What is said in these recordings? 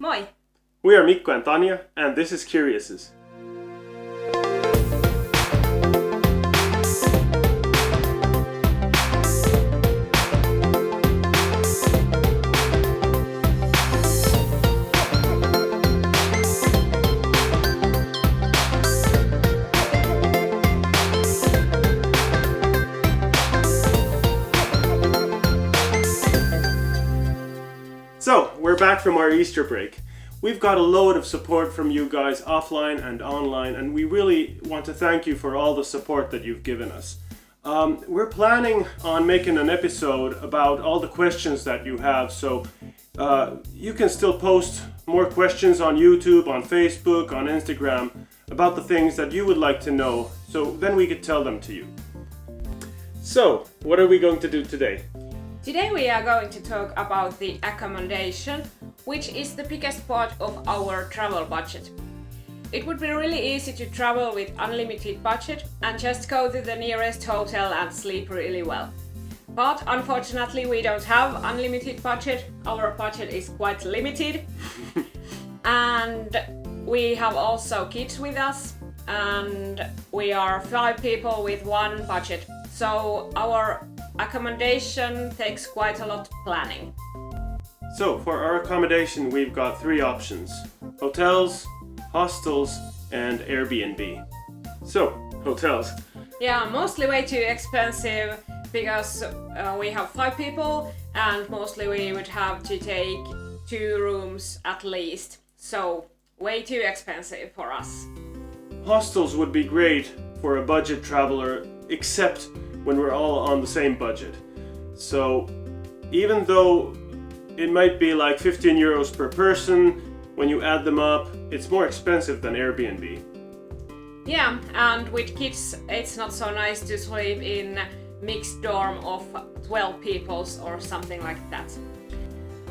Moi! We are Mikko and Tanja, and this is Kuriouses. So, we're back from our Easter break. We've got a load of support from you guys offline and online, and we really want to thank you for all the support that you've given us. We're planning on making an episode about all the questions that you have, so you can still post more questions on YouTube, on Facebook, on Instagram about the things that you would like to know, so then we could tell them to you. So, what are we going to do today? Today we are going to talk about the accommodation, which is the biggest part of our travel budget. It would be really easy to travel with unlimited budget and just go to the nearest hotel and sleep really well. But unfortunately we don't have unlimited budget, our budget is quite limited. And we have also kids with us and we are 5 people with one budget. So our accommodation takes quite a lot of planning. So for our accommodation we've got 3 options: hotels, hostels and Airbnb. So, hotels. Yeah, mostly way too expensive because we have 5 people and mostly we would have to take 2 rooms at least. So way too expensive for us. Hostels would be great for a budget traveler, except when we're all on the same budget. So even though it might be like 15 euros per person, when you add them up, it's more expensive than Airbnb. Yeah, and with kids it's not so nice to sleep in mixed dorm of 12 people or something like that.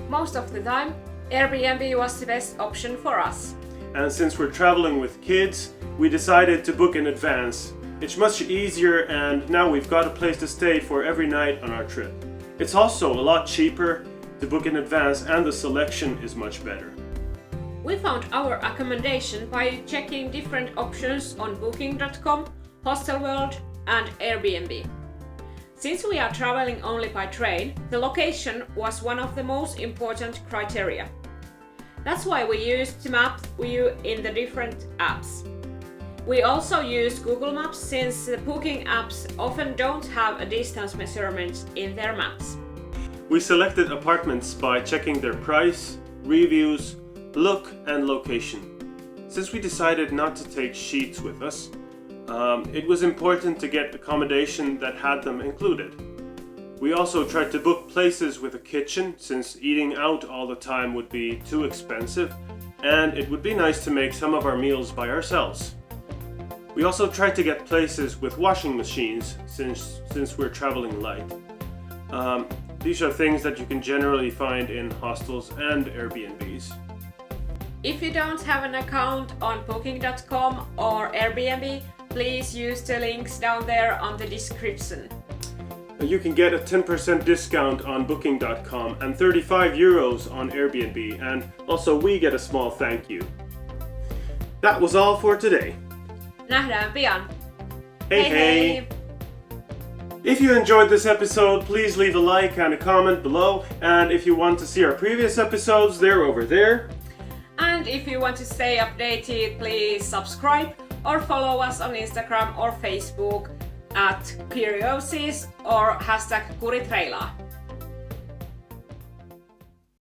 Most of the time, Airbnb was the best option for us. And since we're traveling with kids, we decided to book in advance. It's much easier, and now we've got a place to stay for every night on our trip. It's also a lot cheaper to book in advance and the selection is much better. We found our accommodation by checking different options on booking.com, Hostelworld and Airbnb. Since we are traveling only by train, the location was one of the most important criteria. That's why we used the map view in the different apps. We also used Google Maps since the booking apps often don't have a distance measurement in their maps. We selected apartments by checking their price, reviews, look and location. Since we decided not to take sheets with us, it was important to get accommodation that had them included. We also tried to book places with a kitchen, since eating out all the time would be too expensive, and it would be nice to make some of our meals by ourselves. We also tried to get places with washing machines since we're traveling light. These are things that you can generally find in hostels and Airbnbs. If you don't have an account on booking.com or Airbnb, please use the links down there on the description. You can get a 10% discount on booking.com and 35 euros on Airbnb, and also we get a small thank you. That was all for today. Nähdään pian. Hey! If you enjoyed this episode, please leave a like and a comment below, and if you want to see our previous episodes, they're over there. And if you want to stay updated, please subscribe or follow us on Instagram or Facebook at Kuriouses or #kuritreilaa.